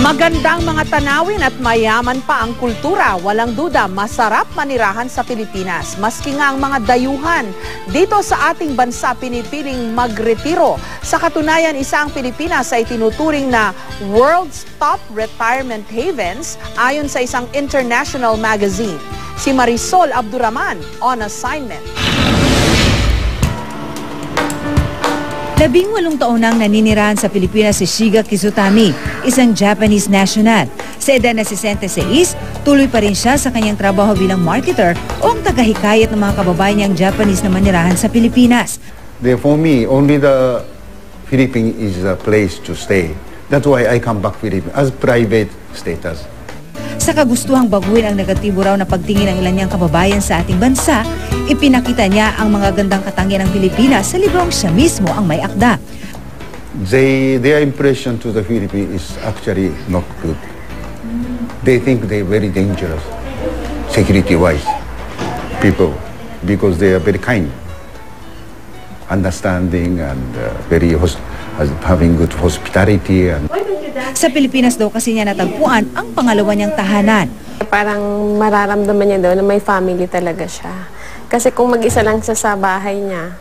Magandang mga tanawin at mayaman pa ang kultura. Walang duda, masarap manirahan sa Pilipinas. Maski nga ang mga dayuhan dito sa ating bansa pinipiling magretiro. Sa katunayan, isa ang Pilipinas ay tinuturing na World's Top Retirement Havens ayon sa isang international magazine. Si Marisol Abduraman on assignment. 18 taon nang naninirahan sa Pilipinas si Shiga Kizutami, isang Japanese national. Sa edad na 66, tuloy pa rin siya sa kanyang trabaho bilang marketer o ang tagahikayat ng mga kababayan niyang Japanese na manirahan sa Pilipinas. For me, only the Philippines is a place to stay. That's why I come back Philippines as private status. Sa kagustuhang baguhin ang negatibo raw na pagtingin ng ilan niyang kababayan sa ating bansa, ipinakita niya ang mga gandang katangian ng Pilipinas sa librong siya mismo ang may akda. Their impression to the Philippines is actually not good. They think they're very dangerous, security-wise, people, because they are very kind, understanding, and having good hospitality. And sa Pilipinas daw kasi niya natagpuan ang pangalawa niyang tahanan. Parang mararamdaman niya daw na may family talaga siya. Kasi kung mag-isa lang siya sa bahay niya,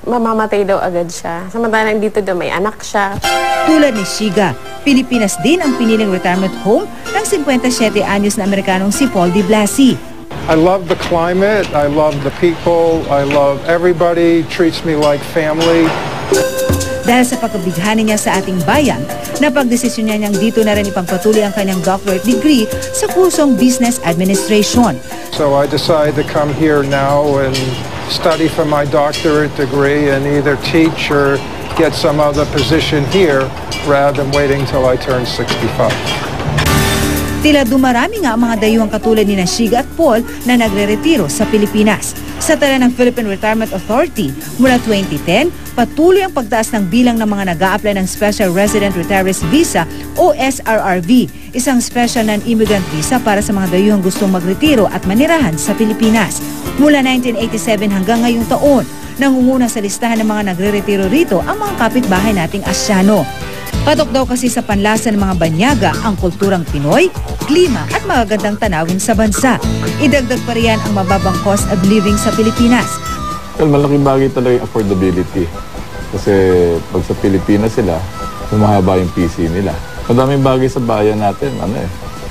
mamamatay daw agad siya. Samantalang dito daw may anak siya. Tulad ni Shiga, Pilipinas din ang piniling retirement home ng 57 anyos na Amerikanong si Paul Di Blasi. I love the climate, I love the people, I love everybody, treats me like family. Dahil sa pagkabighani niya sa ating bayan, napagdesisyon niya niyang dito na rin ipagpatuloy ang kanyang doctorate degree sa kursong Business Administration. So I decided to come here now and study for my doctorate degree and either teach or get some other position here rather than waiting till I turn 65. Tila dumarami nga ang mga dayuhang katulad ni Shiga at Paul na nagre-retiro sa Pilipinas. Sa tala ng Philippine Retirement Authority, mula 2010, patuloy ang pagtaas ng bilang ng mga nag-a-apply ng Special Resident Retirees Visa o SRRV, isang special non-immigrant visa para sa mga dayuhang gustong magretiro at manirahan sa Pilipinas. Mula 1987 hanggang ngayong taon, nangunguna sa listahan ng mga nagre-retiro rito ang mga kapitbahay nating Asyano. Patok daw kasi sa panlasa ng mga banyaga ang kulturang Pinoy, klima at magagandang tanawin sa bansa. Idagdag pa riyan ang mababang cost of living sa Pilipinas. Well, malaking bagay talaga yung affordability. Kasi pag sa Pilipinas sila, humahaba yung PC nila. Madaming bagay sa bayan natin,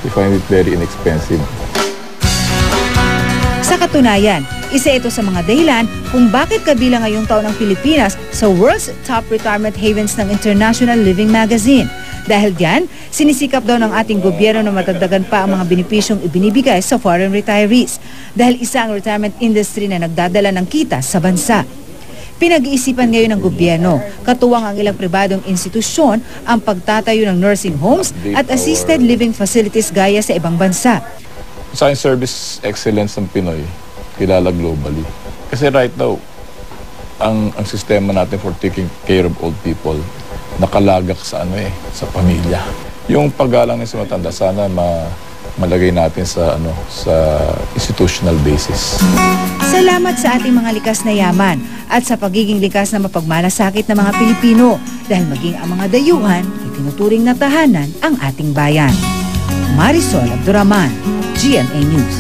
we find it very inexpensive. Sa katunayan, isa ito sa mga dahilan kung bakit kabilang ngayong taon ang Pilipinas sa World's Top Retirement Havens ng International Living Magazine. Dahil diyan, sinisikap daw ng ating gobyerno na matagdagan pa ang mga benepisyong ibinibigay sa foreign retirees. Dahil isa ang retirement industry na nagdadala ng kita sa bansa. Pinag-iisipan ngayon ng gobyerno, katuwang ang ilang pribadong institusyon ang pagtatayo ng nursing homes at assisted living facilities gaya sa ibang bansa. Sa service excellence ng Pinoy, kilala globally. Kasi right now, ang sistema natin for taking care of old people, nakalagak sa sa pamilya. Yung paggalang ng sa matanda, sana malagay natin sa institutional basis. Salamat sa ating mga likas na yaman at sa pagiging likas na mapagmalasakit ng mga Pilipino dahil maging ang mga dayuhan, itinuturing na tahanan ang ating bayan. Marisol Abduraman, GMA News.